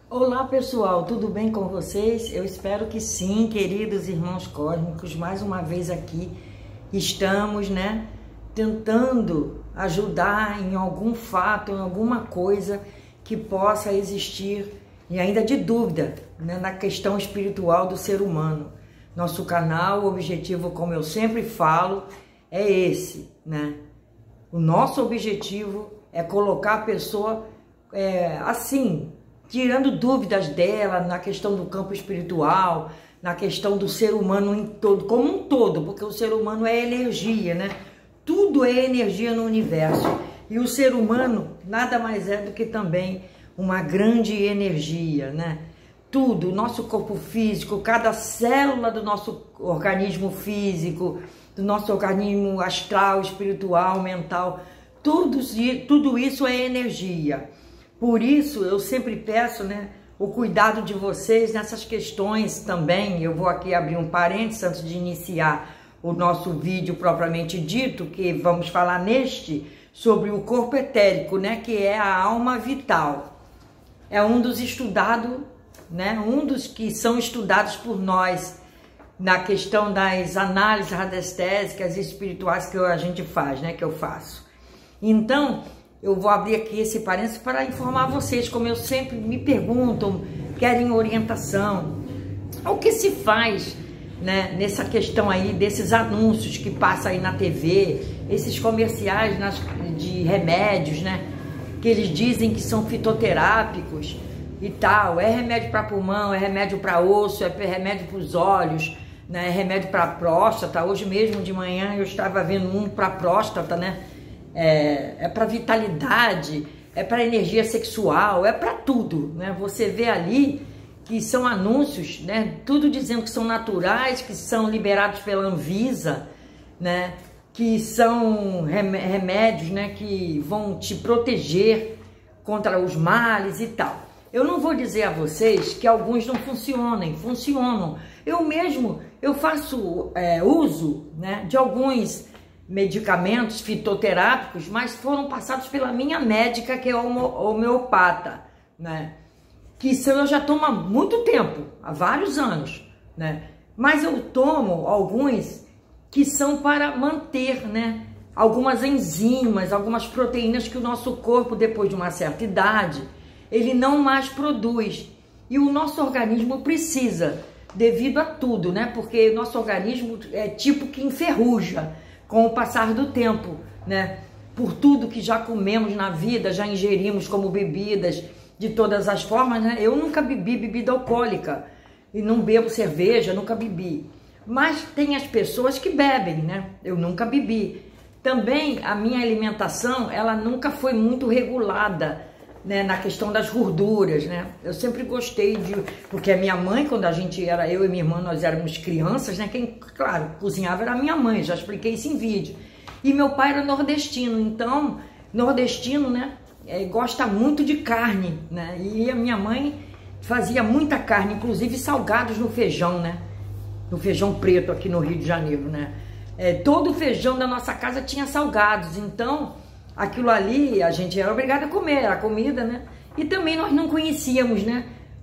Olá pessoal, tudo bem com vocês? Eu espero que sim, queridos irmãos cósmicos. Mais uma vez aqui estamos, tentando ajudar em algum fato, em alguma coisa que possa existir e ainda de dúvida, na questão espiritual do ser humano. Nosso canal, o objetivo, como eu sempre falo, é esse, O nosso objetivo é colocar a pessoa assim, tirando dúvidas dela na questão do campo espiritual, na questão do ser humano em todo, como um todo, porque o ser humano é energia, Tudo é energia no universo. E o ser humano nada mais é do que também uma grande energia, Tudo, o nosso corpo físico, cada célula do nosso organismo físico, do nosso organismo astral, espiritual, mental, tudo isso é energia. Por isso, eu sempre peço, o cuidado de vocês nessas questões também. Eu vou aqui abrir um parênteses antes de iniciar o nosso vídeo propriamente dito, que vamos falar sobre o corpo etérico, que é a alma vital. É um dos estudados, um dos que são estudados por nós na questão das análises radiestésicas e espirituais que a gente faz, que eu faço. Então, eu vou abrir aqui esse parênteses para informar vocês, como eu sempre me perguntam, querem orientação. O que se faz, nessa questão aí desses anúncios que passam aí na TV, esses comerciais de remédios, que eles dizem que são fitoterápicos e tal, é remédio para pulmão, é remédio para osso, é remédio para os olhos, é remédio para próstata. Hoje mesmo de manhã eu estava vendo um para próstata, É para vitalidade, é para energia sexual, é para tudo, Você vê ali que são anúncios, tudo dizendo que são naturais, que são liberados pela Anvisa, que são remédios, que vão te proteger contra os males e tal. Eu não vou dizer a vocês que alguns não funcionam. Eu faço uso, de alguns medicamentos fitoterápicos, mas foram passados pela minha médica, que é homeopata, que eu já tomo há muito tempo, há vários anos, mas eu tomo alguns que são para manter, algumas enzimas, algumas proteínas que o nosso corpo, depois de uma certa idade, ele não mais produz, e o nosso organismo precisa, devido a tudo, porque o nosso organismo é tipo que enferruja com o passar do tempo, por tudo que já comemos na vida, já ingerimos como bebidas de todas as formas, Eu nunca bebi bebida alcoólica e não bebo cerveja, nunca bebi. Mas tem as pessoas que bebem, Eu nunca bebi. Também a minha alimentação, ela nunca foi muito regulada, na questão das gorduras, Eu sempre gostei porque a minha mãe, quando eu e minha irmã, nós éramos crianças, quem, claro, cozinhava era a minha mãe, já expliquei isso em vídeo. E meu pai era nordestino, então, nordestino, gosta muito de carne, E a minha mãe fazia muita carne, inclusive salgados no feijão, No feijão preto aqui no Rio de Janeiro, Todo o feijão da nossa casa tinha salgados, então aquilo ali a gente era obrigado a comer, a comida, E também nós não conhecíamos,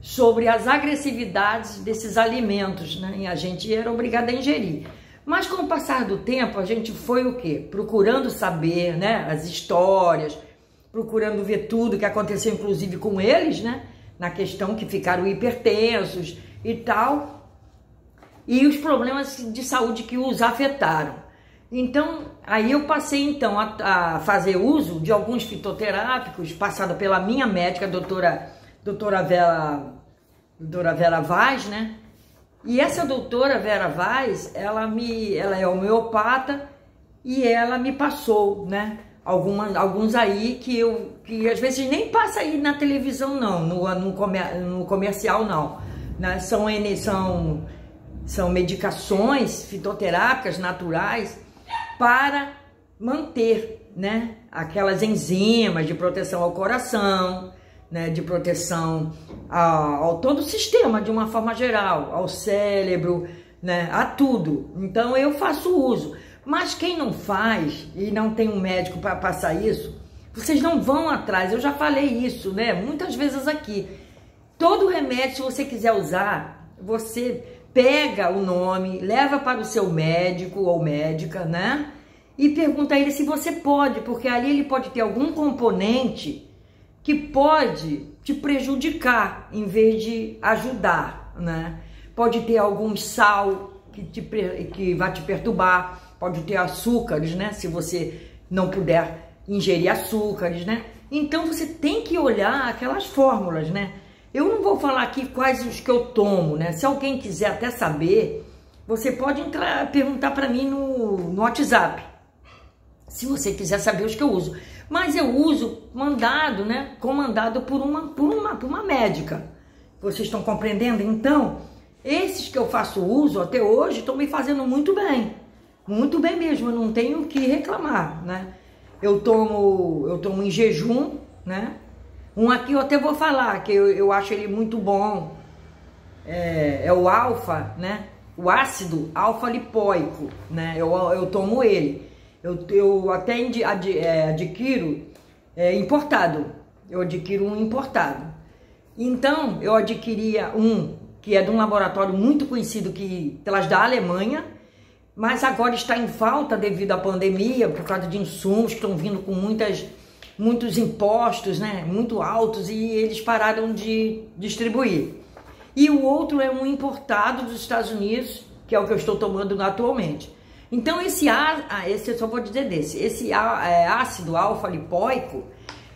sobre as agressividades desses alimentos, E a gente era obrigado a ingerir. Mas com o passar do tempo, a gente foi o quê? Procurando saber, as histórias, procurando ver tudo que aconteceu, inclusive com eles, Na questão que ficaram hipertensos e tal, e os problemas de saúde que os afetaram. Então, aí eu passei a fazer uso de alguns fitoterápicos, passado pela minha médica, doutora Vera Vaz, E essa doutora Vera Vaz, ela é homeopata e ela me passou, alguns aí que às vezes nem passa aí na televisão não, no comercial não, São medicações fitoterápicas naturais para manter, aquelas enzimas de proteção ao coração, de proteção ao todo o sistema de uma forma geral, ao cérebro, a tudo. Então eu faço uso. Mas quem não faz e não tem um médico para passar isso, vocês não vão atrás. Eu já falei isso, muitas vezes aqui. Todo remédio, se você quiser usar, você pega o nome, leva para o seu médico ou médica, né? E pergunta a ele se você pode, porque ali ele pode ter algum componente que pode te prejudicar em vez de ajudar, né? Pode ter algum sal que vai te perturbar, pode ter açúcares, né? Se você não puder ingerir açúcares, né? Então você tem que olhar aquelas fórmulas, né? Eu não vou falar aqui quais os que eu tomo, né? Se alguém quiser até saber, você pode perguntar para mim no WhatsApp, se você quiser saber os que eu uso. Mas eu uso mandado, né? Comandado por uma médica. Vocês estão compreendendo? Então, esses que eu faço uso até hoje estão me fazendo muito bem mesmo. Eu não tenho o que reclamar, né? Eu tomo em jejum, né? Um aqui eu até vou falar, que eu acho ele muito bom, é o alfa, né? O ácido alfa-lipoico, né? Eu tomo ele. Eu até adquiro importado, eu adquiro um importado. Então, eu adquiria um que é de um laboratório muito conhecido, que traz da Alemanha, mas agora está em falta devido à pandemia, por causa de insumos que estão vindo com muitos impostos, né, muito altos, e eles pararam de distribuir. E o outro é um importado dos Estados Unidos, que é o que eu estou tomando atualmente. Então esse eu só vou dizer desse, esse ácido alfa-lipoico,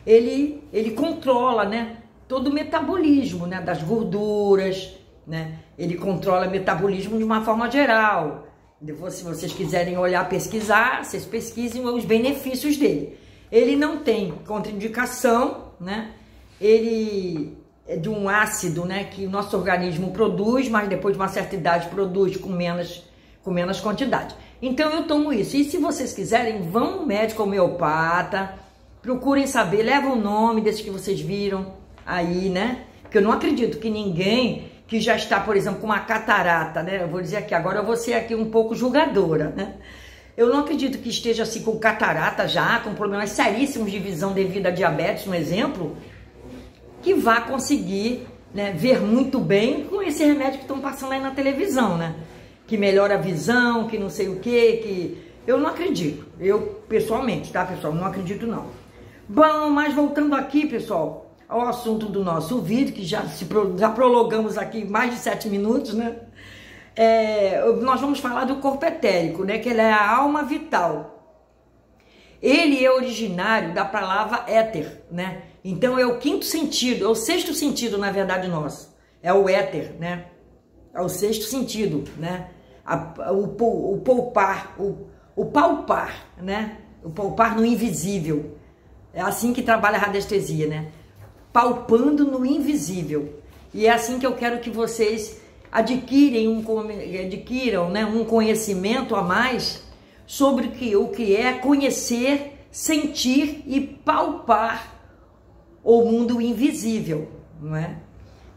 ele controla, né, todo o metabolismo, né, das gorduras, né, ele controla o metabolismo de uma forma geral. Depois, se vocês quiserem olhar, pesquisar, vocês pesquisem os benefícios dele. Ele não tem contraindicação, né? Ele é de um ácido, né, que o nosso organismo produz, mas depois de uma certa idade produz com menos quantidade. Então eu tomo isso. E se vocês quiserem, vão no médico homeopata, procurem saber, leva o nome desses que vocês viram aí, né? Porque eu não acredito que ninguém que já está, por exemplo, com uma catarata, né? Eu vou dizer aqui, agora eu vou ser aqui um pouco julgadora, né? Eu não acredito que esteja assim com catarata já, com problemas seríssimos de visão devido a diabetes, um exemplo, que vá conseguir, né, ver muito bem com esse remédio que estão passando aí na televisão, né? Que melhora a visão, que não sei o quê, que... Eu não acredito. Eu, pessoalmente, tá, pessoal? Não acredito, não. Bom, mas voltando aqui, pessoal, ao assunto do nosso vídeo, que já prolongamos aqui mais de 7 minutos, né? Nós vamos falar do corpo etérico, né? Que ele é a alma vital. Ele é originário da palavra éter, né? Então é o quinto sentido, é o sexto sentido, na verdade, nosso. É o éter, né? É o sexto sentido, né? O palpar, né? O palpar no invisível. É assim que trabalha a radiestesia, né? Palpando no invisível. E é assim que eu quero que vocês adquiram, né, um conhecimento a mais sobre o que é conhecer, sentir e palpar o mundo invisível, não é?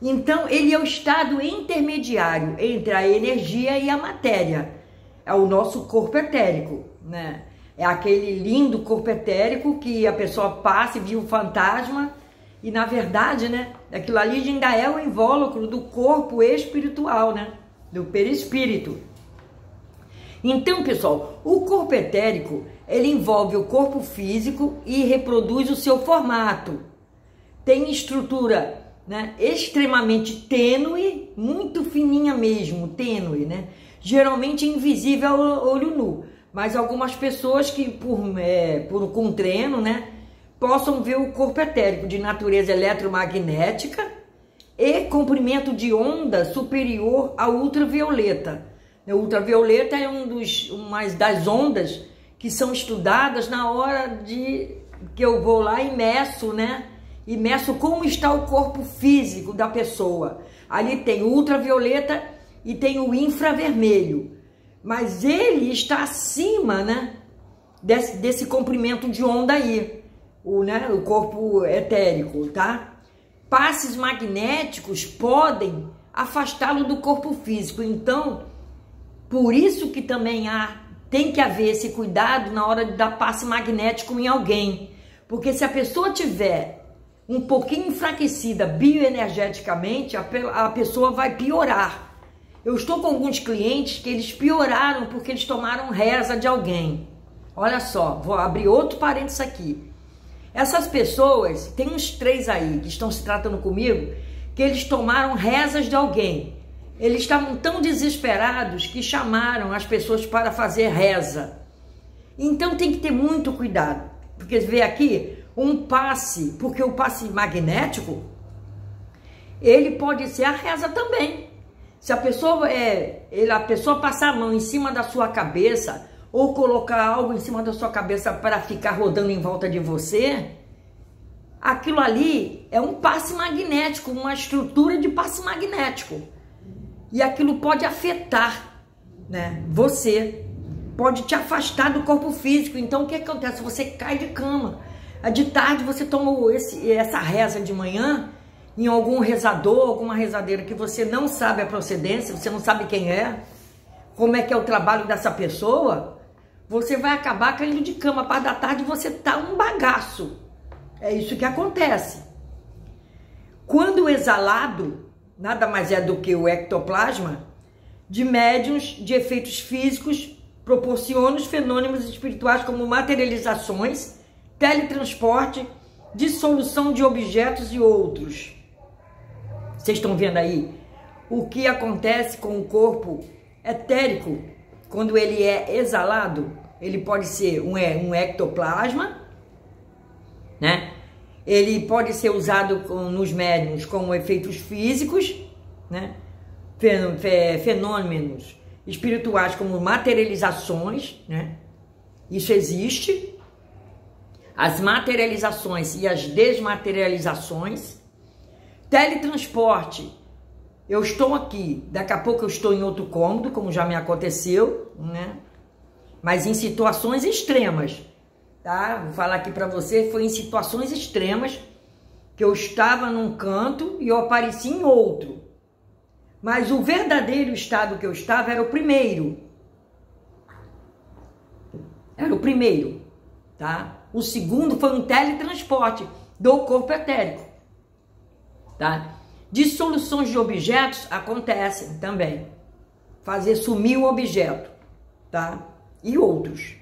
Então, ele é o estado intermediário entre a energia e a matéria. É o nosso corpo etérico, né? É aquele lindo corpo etérico que a pessoa passa e viu um fantasma. E na verdade, né, aquilo ali ainda é o invólucro do corpo espiritual, né, do perispírito. Então, pessoal, o corpo etérico, ele envolve o corpo físico e reproduz o seu formato. Tem estrutura, né, extremamente tênue, muito fininha mesmo, tênue, né, geralmente invisível ao olho nu. Mas algumas pessoas que com treino, né, possam ver o corpo etérico de natureza eletromagnética e comprimento de onda superior ao ultravioleta. O ultravioleta é uma das ondas que são estudadas na hora que eu vou lá e meço, né? E meço como está o corpo físico da pessoa. Ali tem o ultravioleta e tem o infravermelho. Mas ele está acima, né, desse comprimento de onda aí. O corpo etérico, tá? Passes magnéticos podem afastá-lo do corpo físico. Então, por isso que também tem que haver esse cuidado na hora de dar passe magnético em alguém. Porque se a pessoa tiver um pouquinho enfraquecida bioenergeticamente, a pessoa vai piorar. Eu estou com alguns clientes que eles pioraram porque eles tomaram reza de alguém. Olha só, vou abrir outro parênteses aqui. Essas pessoas, tem uns 3 aí que estão se tratando comigo, que eles tomaram rezas de alguém. Eles estavam tão desesperados que chamaram as pessoas para fazer reza. Então tem que ter muito cuidado, porque vê aqui um passe, porque o passe magnético, ele pode ser a reza também. Se a pessoa passar a mão em cima da sua cabeça ou colocar algo em cima da sua cabeça para ficar rodando em volta de você, aquilo ali é um passe magnético, uma estrutura de passe magnético. E aquilo pode afetar, né, você, pode te afastar do corpo físico. Então o que acontece? Você cai de cama. De tarde você toma essa reza de manhã em algum rezador, alguma rezadeira que você não sabe a procedência, você não sabe quem é, como é que é o trabalho dessa pessoa, você vai acabar caindo de cama. A parte da tarde você tá um bagaço. É isso que acontece. Quando exalado, nada mais é do que o ectoplasma de médiuns de efeitos físicos, proporciona os fenômenos espirituais como materializações, teletransporte, dissolução de objetos e outros. Vocês estão vendo aí o que acontece com o corpo etérico quando ele é exalado? Ele pode ser um ectoplasma, né? Ele pode ser usado nos médiuns como efeitos físicos, né? Fenômenos espirituais como materializações, né? Isso existe. As materializações e as desmaterializações. Teletransporte. Eu estou aqui, daqui a pouco eu estou em outro cômodo, como já me aconteceu, né? Mas em situações extremas, tá? Vou falar aqui para você, foi em situações extremas que eu estava num canto e eu apareci em outro. Mas o verdadeiro estado que eu estava era o primeiro. Era o primeiro, tá? O segundo foi um teletransporte do corpo etérico, tá? Dissoluções de objetos acontecem também. Fazer sumir o objeto, tá? E outros.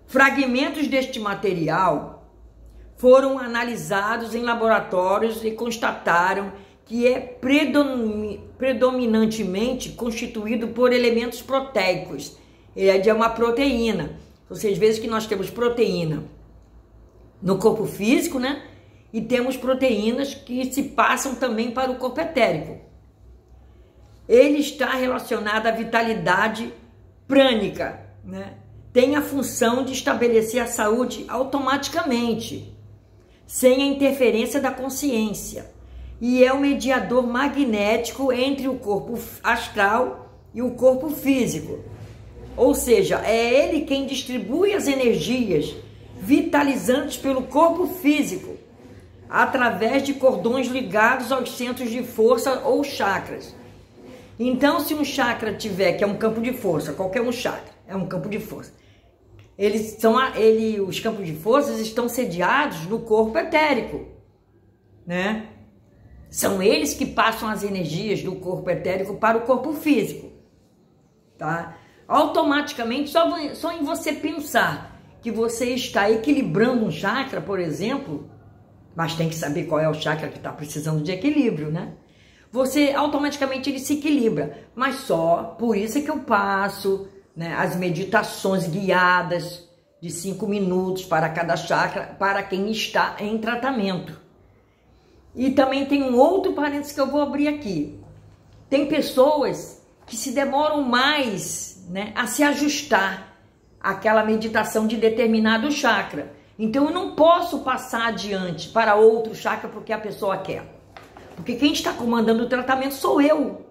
Fragmentos deste material foram analisados em laboratórios e constataram que é predominantemente constituído por elementos proteicos. Ele é uma proteína. Vocês veem que nós temos proteína no corpo físico, né? E temos proteínas que se passam também para o corpo etérico. Ele está relacionado à vitalidade prânica, né? Tem a função de estabelecer a saúde automaticamente, sem a interferência da consciência. E é o mediador magnético entre o corpo astral e o corpo físico. Ou seja, é ele quem distribui as energias vitalizantes pelo corpo físico, através de cordões ligados aos centros de força ou chakras. Então, se um chakra tiver, que é um campo de força, qualquer um chakra, é um campo de força, os campos de forças estão sediados no corpo etérico, né? São eles que passam as energias do corpo etérico para o corpo físico, tá? Automaticamente, só em você pensar que você está equilibrando um chakra, por exemplo, mas tem que saber qual é o chakra que está precisando de equilíbrio, né? Você automaticamente ele se equilibra, mas só por isso é que eu passo, né, as meditações guiadas de 5 minutos para cada chakra, para quem está em tratamento. E também tem um outro parênteses que eu vou abrir aqui. Tem pessoas que se demoram mais, né, a se ajustar àquela meditação de determinado chakra. Então eu não posso passar adiante para outro chakra porque a pessoa quer. Porque quem está comandando o tratamento sou eu.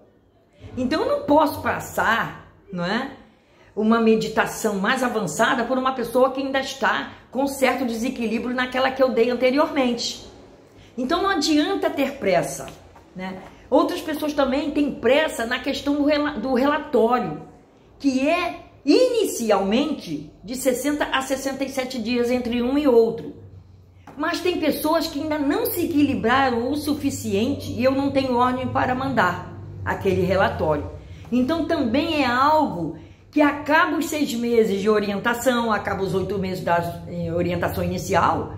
Então eu não posso passar, não é, uma meditação mais avançada por uma pessoa que ainda está com certo desequilíbrio naquela que eu dei anteriormente. Então não adianta ter pressa, né? Outras pessoas também têm pressa na questão do relatório, que é inicialmente de 60 a 67 dias entre um e outro. Mas tem pessoas que ainda não se equilibraram o suficiente e eu não tenho ordem para mandar aquele relatório. Então também é algo que acaba os 6 meses de orientação, acaba os 8 meses da orientação inicial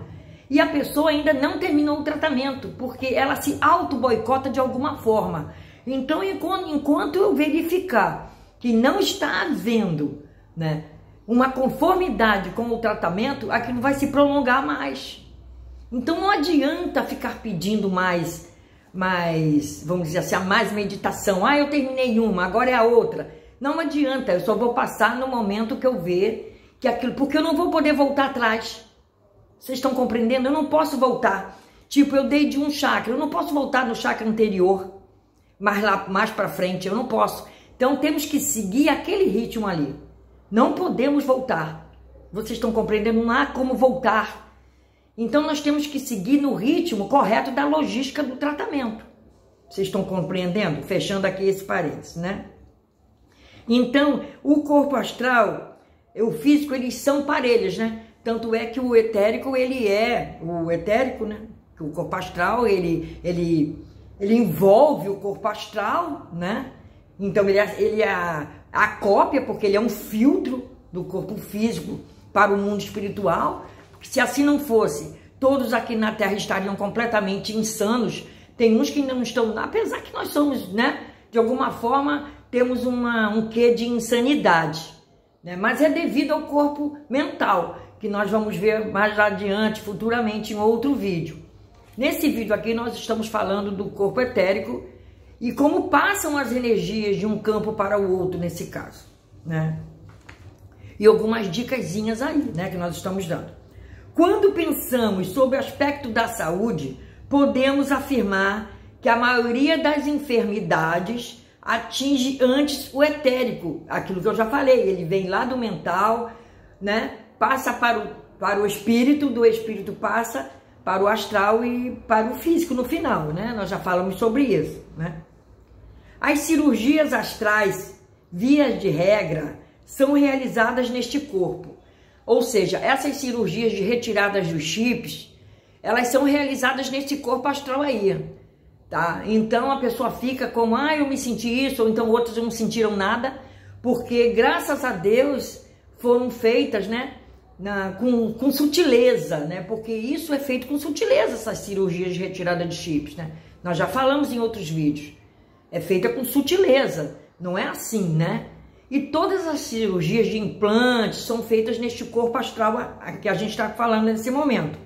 e a pessoa ainda não terminou o tratamento, porque ela se auto-boicota de alguma forma. Então, enquanto eu verificar que não está havendo, né, uma conformidade com o tratamento, aquilo vai se prolongar mais. Então não adianta ficar pedindo mais, vamos dizer assim, mais meditação. Ah, eu terminei uma, agora é a outra. Não adianta, eu só vou passar no momento que eu ver que aquilo, porque eu não vou poder voltar atrás. Vocês estão compreendendo? Eu não posso voltar. Tipo, eu dei de um chakra, eu não posso voltar no chakra anterior, mais para frente, eu não posso. Então temos que seguir aquele ritmo ali. Não podemos voltar. Vocês estão compreendendo? Não há como voltar. Então nós temos que seguir no ritmo correto da logística do tratamento. Vocês estão compreendendo? Fechando aqui esse parênteses, né? Então, o corpo astral e o físico, eles são parelhos, né? Tanto é que o etérico, né? O corpo astral, ele envolve o corpo astral, né? Então, ele é a cópia, porque ele é um filtro do corpo físico para o mundo espiritual. Porque se assim não fosse, todos aqui na Terra estariam completamente insanos. Tem uns que ainda não estão, apesar que nós somos, né? De alguma forma, temos um quê de insanidade, né? Mas é devido ao corpo mental, que nós vamos ver mais adiante, futuramente, em outro vídeo. Nesse vídeo aqui, nós estamos falando do corpo etérico e como passam as energias de um campo para o outro, nesse caso, né? E algumas dicasinhas aí, né, que nós estamos dando. Quando pensamos sobre o aspecto da saúde, podemos afirmar que a maioria das enfermidades atinge antes o etérico, aquilo que eu já falei, ele vem lá do mental, né? Passa para o espírito, do espírito passa para o astral e para o físico no final, né? Nós já falamos sobre isso, né? As cirurgias astrais, via de regra, são realizadas neste corpo. Ou seja, essas cirurgias de retiradas dos chips, elas são realizadas nesse corpo astral aí, tá? Então a pessoa fica como, eu me senti isso, ou então outros não sentiram nada, porque graças a Deus foram feitas, né, com sutileza, né? Porque isso é feito com sutileza, essas cirurgias de retirada de chips, né? Nós já falamos em outros vídeos. É feita com sutileza, não é assim, né? E todas as cirurgias de implantes são feitas neste corpo astral que a gente está falando nesse momento,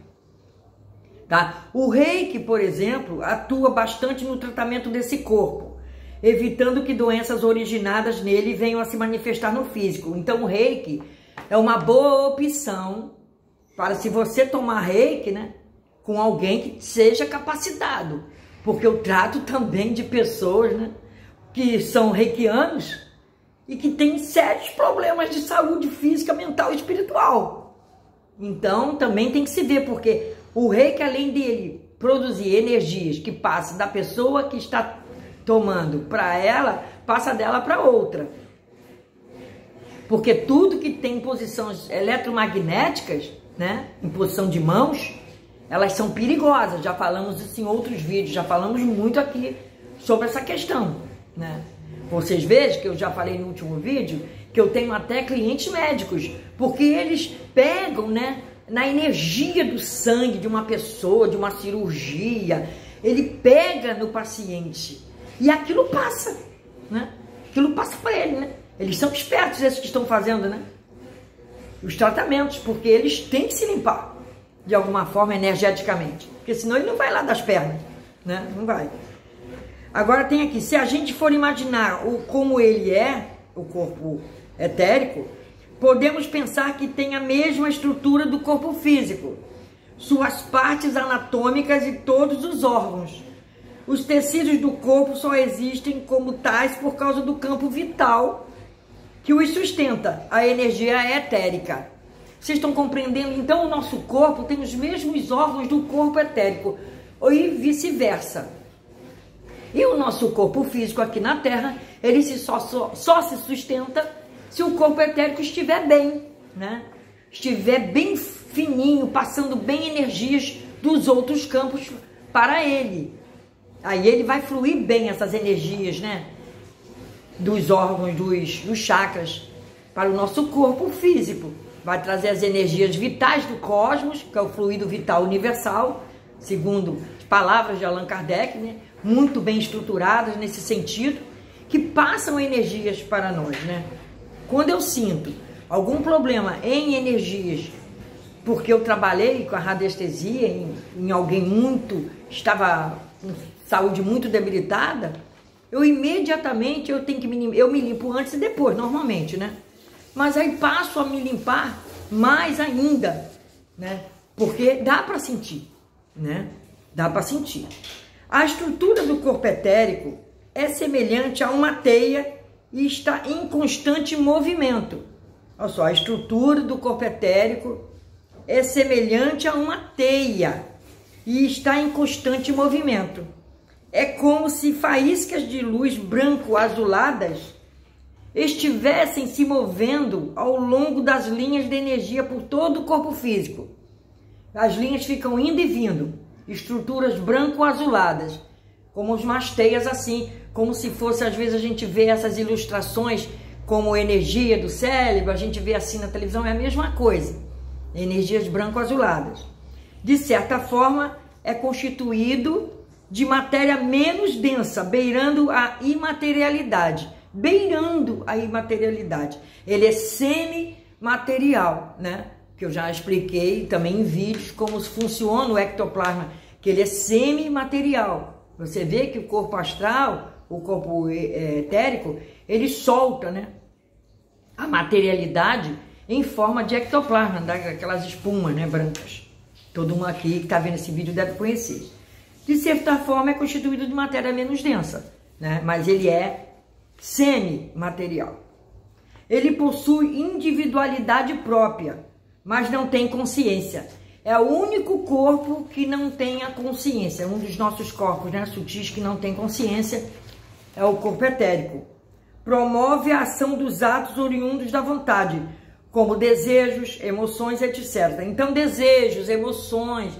tá? O reiki, por exemplo, atua bastante no tratamento desse corpo, evitando que doenças originadas nele venham a se manifestar no físico. Então o reiki é uma boa opção para, se você tomar reiki, né, com alguém que seja capacitado, porque eu trato também de pessoas, né, que são reikianos e que têm sérios problemas de saúde física, mental e espiritual. Então também tem que se ver, porque o reiki, além dele produzir energias que passam da pessoa que está tomando para ela, passa dela para outra. Porque tudo que tem posições eletromagnéticas, né, em posição de mãos, elas são perigosas. Já falamos isso em outros vídeos, já falamos muito aqui sobre essa questão, né? Vocês vejam que eu já falei no último vídeo que eu tenho até clientes médicos, porque eles pegam, né, na energia do sangue de uma pessoa, de uma cirurgia, ele pega no paciente e aquilo passa, né? Aquilo passa para ele, né? Eles são espertos, esses que estão fazendo, né, os tratamentos, porque eles têm que se limpar de alguma forma energeticamente, porque senão ele não vai lá das pernas, né? Não vai. Agora tem aqui, se a gente for imaginar como ele é, o corpo etérico, podemos pensar que tem a mesma estrutura do corpo físico, suas partes anatômicas e todos os órgãos. Os tecidos do corpo só existem como tais por causa do campo vital que os sustenta, a energia etérica. Vocês estão compreendendo? Então o nosso corpo tem os mesmos órgãos do corpo etérico e vice-versa. E o nosso corpo físico aqui na Terra, ele só se sustenta se o corpo etérico estiver bem, né? Estiver bem fininho, passando bem energias dos outros campos para ele. Aí ele vai fluir bem essas energias, né? Dos órgãos, dos chakras, para o nosso corpo físico. Vai trazer as energias vitais do cosmos, que é o fluido vital universal, segundo as palavras de Allan Kardec, né? Muito bem estruturadas nesse sentido, que passam energias para nós, né? Quando eu sinto algum problema em energias, porque eu trabalhei com a radiestesia em alguém estava com saúde muito debilitada, eu imediatamente eu me limpo antes e depois, normalmente, né? Mas aí passo a me limpar mais ainda, né? Porque dá para sentir, né? Dá para sentir. A estrutura do corpo etérico é semelhante a uma teia e está em constante movimento. Olha só, a estrutura do corpo etérico é semelhante a uma teia e está em constante movimento. É como se faíscas de luz branco-azuladas estivessem se movendo ao longo das linhas de energia por todo o corpo físico. As linhas ficam indo e vindo, estruturas branco-azuladas, como umas teias assim, como se fosse, às vezes a gente vê essas ilustrações como energia do cérebro, a gente vê assim na televisão, é a mesma coisa, energias branco-azuladas. De certa forma, é constituído de matéria menos densa, beirando a imaterialidade. Ele é semi-material, né? Que eu já expliquei também em vídeos como funciona o ectoplasma, que ele é semi-material. Você vê que o corpo astral, o corpo etérico, ele solta, né, a materialidade em forma de ectoplasma, daquelas espumas, né, brancas. Todo mundo aqui que está vendo esse vídeo deve conhecer. De certa forma é constituído de matéria menos densa, né? Mas ele é semi-material. Ele possui individualidade própria, mas não tem consciência. É o único corpo que não tem a consciência. Um dos nossos corpos, né, sutis, que não tem consciência é o corpo etérico. Promove a ação dos atos oriundos da vontade, como desejos, emoções, etc. Então, desejos, emoções,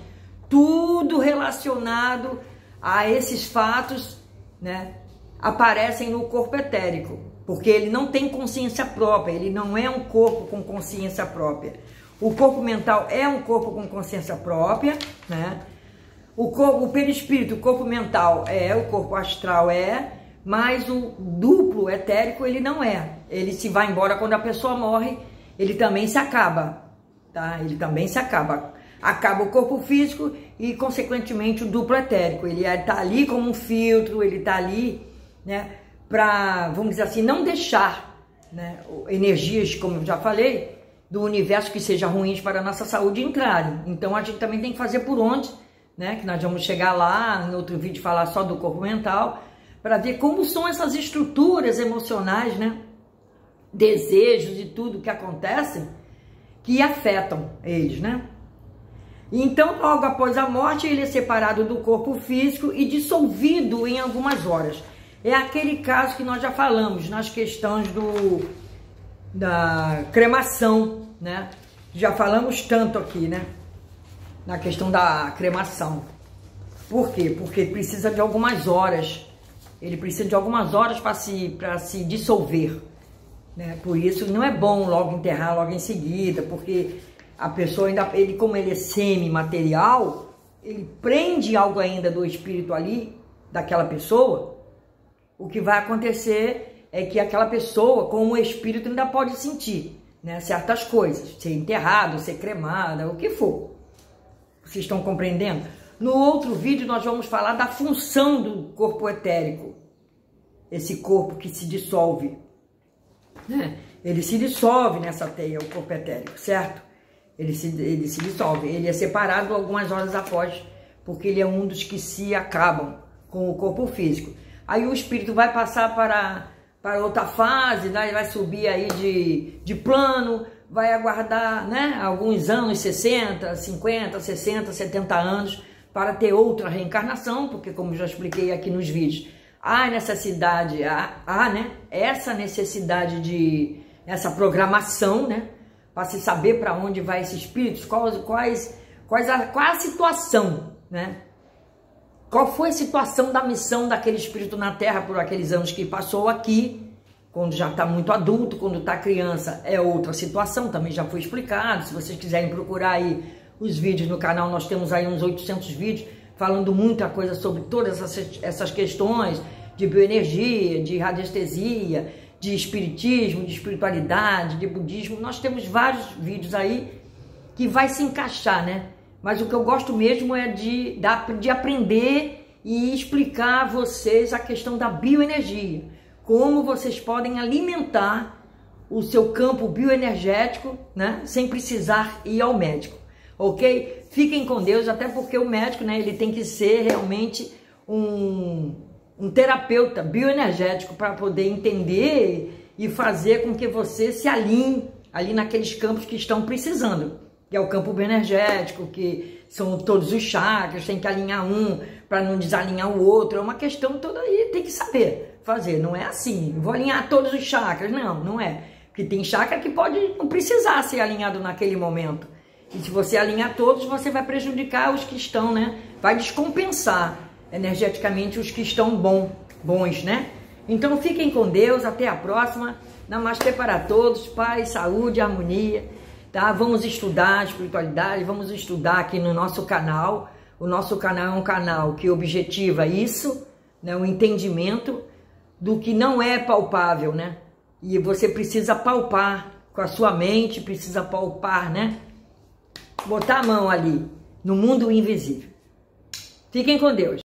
tudo relacionado a esses fatos, né, aparecem no corpo etérico, porque ele não tem consciência própria, ele não é um corpo com consciência própria. O corpo mental é um corpo com consciência própria, né? O perispírito, o corpo mental o corpo astral mas o duplo etérico ele não é. Ele se vai embora quando a pessoa morre, ele também se acaba, tá? Ele também se acaba. Acaba o corpo físico e, consequentemente, o duplo etérico. Ele está ali como um filtro, ele está ali, né, para, vamos dizer assim, não deixar, né, energias, como eu já falei, do universo que sejam ruins para a nossa saúde entrarem. Então, a gente também tem que fazer por onde, né, que nós vamos chegar lá, em outro vídeo, falar só do corpo mental, para ver como são essas estruturas emocionais, né, desejos e tudo que acontece, que afetam eles, né? Então, logo após a morte, ele é separado do corpo físico e dissolvido em algumas horas. É aquele caso que nós já falamos nas questões da cremação, né? Já falamos tanto aqui, né? Na questão da cremação. Por quê? Porque precisa de algumas horas. Ele precisa de algumas horas para se dissolver, né? Por isso não é bom logo enterrar logo em seguida, porque a pessoa ainda, como ele é semi-material, ele prende algo ainda do espírito ali, daquela pessoa. O que vai acontecer é que aquela pessoa, como o espírito, ainda pode sentir, né, certas coisas, ser enterrado, ser cremada, o que for. Vocês estão compreendendo? No outro vídeo nós vamos falar da função do corpo etérico, esse corpo que se dissolve, né? Ele se dissolve nessa teia, o corpo etérico, certo? Ele se dissolve, ele é separado algumas horas após, porque ele é um dos que se acabam com o corpo físico. Aí o espírito vai passar para outra fase, né? Vai subir aí de plano, vai aguardar, né, alguns anos, 60, 50, 60, 70 anos, para ter outra reencarnação, porque como já expliquei aqui nos vídeos, há necessidade, né, essa necessidade essa programação, né, para se saber para onde vai esses espíritos, Qual a situação, né? Qual foi a situação da missão daquele espírito na Terra por aqueles anos que passou aqui, quando já está muito adulto, quando está criança é outra situação, também já foi explicado. Se vocês quiserem procurar aí os vídeos no canal, nós temos aí uns 800 vídeos falando muita coisa sobre todas essas questões de bioenergia, de radiestesia, de espiritismo, de espiritualidade, de budismo. Nós temos vários vídeos aí que vai se encaixar, né? Mas o que eu gosto mesmo é de aprender e explicar a vocês a questão da bioenergia. Como vocês podem alimentar o seu campo bioenergético, né? Sem precisar ir ao médico, ok? Fiquem com Deus, até porque o médico, né? Ele tem que ser realmente um terapeuta bioenergético para poder entender e fazer com que você se alinhe ali naqueles campos que estão precisando. Que é o campo bioenergético, que são todos os chakras, tem que alinhar um para não desalinhar o outro. É uma questão toda aí, tem que saber fazer. Não é assim, vou alinhar todos os chakras. Não, não é. Porque tem chakra que pode não precisar ser alinhado naquele momento. E se você alinhar todos, você vai prejudicar os que estão, né? Vai descompensar energeticamente os que estão bons, né? Então fiquem com Deus, até a próxima. Namastê para todos, paz, saúde, harmonia. Tá? Vamos estudar a espiritualidade, vamos estudar aqui no nosso canal. O nosso canal é um canal que objetiva isso, né? O entendimento do que não é palpável, né? E você precisa palpar com a sua mente, precisa palpar, né? Botar a mão ali no mundo invisível. Fiquem com Deus.